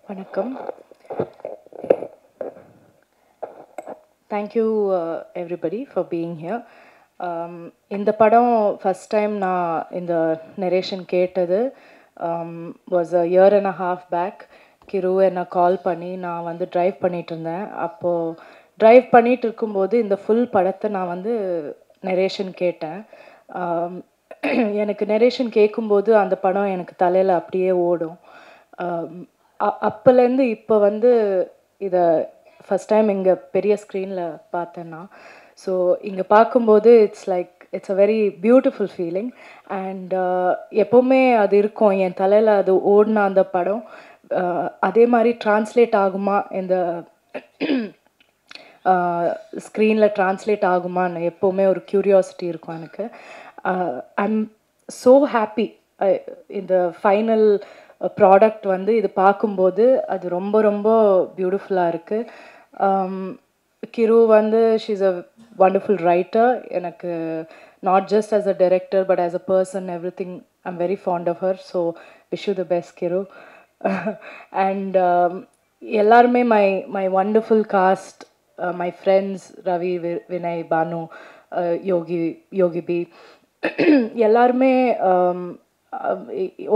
வணக்கம். Thank you everybody for being here. இந்த படம் ஃபர்ஸ்ட் டைம் நான் இந்த நரேஷன் கேட்டது was a year and a half back. கிரு என்னை கால் பண்ணி நான் வந்து ட்ரைவ் பண்ணிட்டு இருந்தேன். அப்போது ட்ரைவ் பண்ணிட்டு இருக்கும்போது இந்த ஃபுல் படத்தை நான் வந்து நரேஷன் கேட்டேன். எனக்கு நரேஷன் கேட்கும்போது அந்த படம் எனக்கு தலையில் அப்படியே ஓடும். அப்போலேருந்து இப்போ வந்து இதை ஃபஸ்ட் டைம் இங்கே பெரிய ஸ்க்ரீனில் பார்த்தேன்னா, ஸோ இங்கே பார்க்கும்போது it's a very beautiful feeling. And எப்போவுமே அது இருக்கும் என் தலையில், அது ஓடின அந்த படம் அதே மாதிரி ட்ரான்ஸ்லேட் ஆகுமா, இந்த ஸ்க்ரீனில் ட்ரான்ஸ்லேட் ஆகுமான்னு எப்போவுமே ஒரு க்யூரியாசிட்டி இருக்கும் எனக்கு. I'm so happy. இந்த ஃபைனல் ப்ராடக்ட் வந்து இது பார்க்கும்போது அது ரொம்ப ரொம்ப பியூட்டிஃபுல்லாக இருக்குது. கிரு வந்து ஷீஸ் அ வண்டர்ஃபுல் ரைட்டர். எனக்கு not just as a director but as a person everything I'm very fond of her. So wish you the best Kiru. And எல்லாருமே my wonderful cast, my friends Ravi, Vinay, Bhanu, Yogi B, எல்லாருமே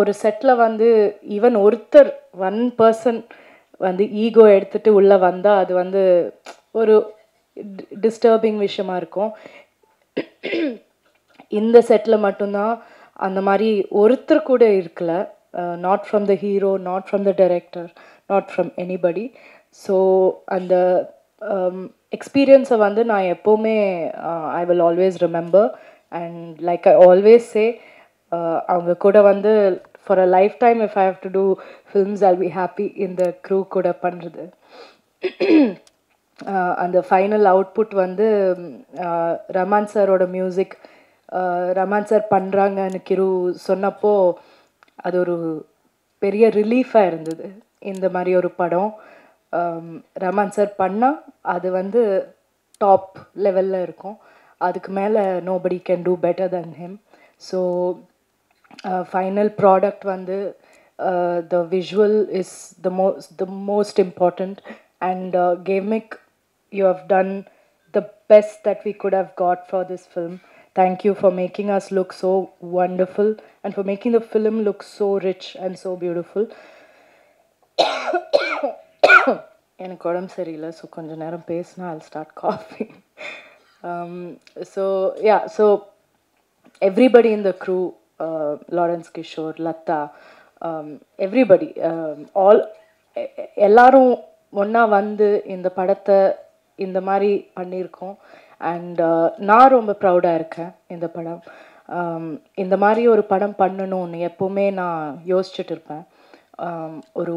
ஒரு settle வந்து even ஒருத்தர் one person வந்து ego எடுத்துகிட்டு உள்ளே வந்தால் அது வந்து ஒரு டிஸ்டர்பிங் விஷயமா இருக்கும். இந்த செட்டில் மட்டும்தான் அந்த மாதிரி ஒருத்தர் கூட இருக்கல. Not from the hero, not from the director, not from anybody. So அந்த எக்ஸ்பீரியன்ஸை வந்து நான் எப்போவுமே I will always remember. And like I always say, அவங்க கூட வந்து for a lifetime if I have to do films I'll be happy இந்த crew கூட பண்ணுறது. அந்த ஃபைனல் அவுட்புட் வந்து ரமான் சாரோட மியூசிக், ரமான் சார் பண்ணுறாங்கன்னு கிரு சொன்னப்போ அது ஒரு பெரிய ரிலீஃபாக இருந்தது. இந்த மாதிரி ஒரு படம் ரமான் சார் பண்ணால் அது வந்து டாப் லெவலில் இருக்கும். அதுக்கு மேலே nobody can do better than him. So final product வந்து the visual is the most important. And கேமிக், you have done the best that we could have got for this film. Thank you for making us look so wonderful and for making the film look so rich and so beautiful. எனக்கு உடம்பு சரியில்லை, so கொஞ்சம் நேரம் பேசினா I'll start coughing. So everybody in the crew, Lawrence Kishore, Lata, everybody, all எல்லாரும் ஒன்றா வந்து இந்த படத்தை இந்த மாதிரி பண்ணியிருக்கோம். அண்ட் நான் ரொம்ப ப்ரௌடாக இருக்கேன். இந்த படம் இந்த மாதிரி ஒரு படம் பண்ணணும்னு எப்போவுமே நான் யோசிச்சுட்டு இருப்பேன். ஒரு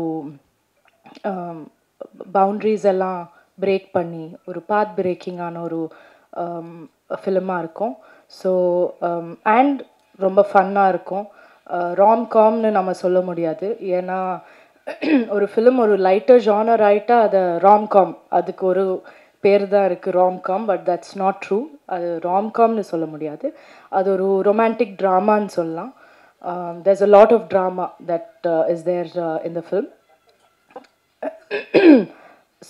பவுண்ட்ரிஸ் எல்லாம் பிரேக் பண்ணி ஒரு பாத் பிரேக்கிங்கான ஒரு ஃபிலிமாக இருக்கும். ஸோ அண்ட் ரொம்ப ஃபன்னாக இருக்கும். ராம்காம்னு நம்ம சொல்ல முடியாது, ஏன்னா ஒரு ஃபிலிம் ஒரு லைட்டர் ஜானர் ஆகிட்டா அதை ராம்காம், அதுக்கு ஒரு பேர் தான் இருக்குது romcom. But that's not true. அது ராம்காம்னு சொல்ல முடியாது, அது ஒரு ரொமான்டிக் ட்ராமான்னு சொல்லலாம். there's a lot of drama that is there in the film.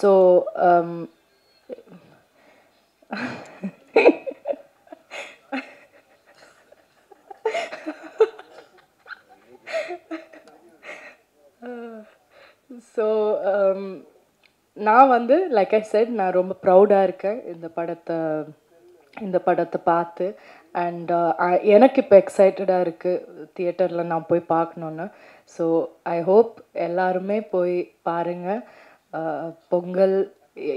So so நான் வந்து லைக் ஐ செட், நான் ரொம்ப ப்ரௌடாக இருக்கேன் இந்த படத்தை பார்த்து. அண்ட் எனக்கு இப்போ எக்ஸைட்டடாக இருக்குது தியேட்டரில் நான் போய் பார்க்கணுன்னு. ஸோ ஐ ஹோப் எல்லாருமே போய் பாருங்கள். பொங்கல்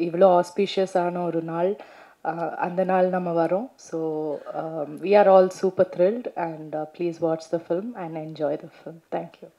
இவ்வளோ ஆஸ்பீஷியஸான ஒரு நாள், அந்த நாள் நம்ம வரோம். So we are all super thrilled and please watch the film and enjoy the film. Thank you.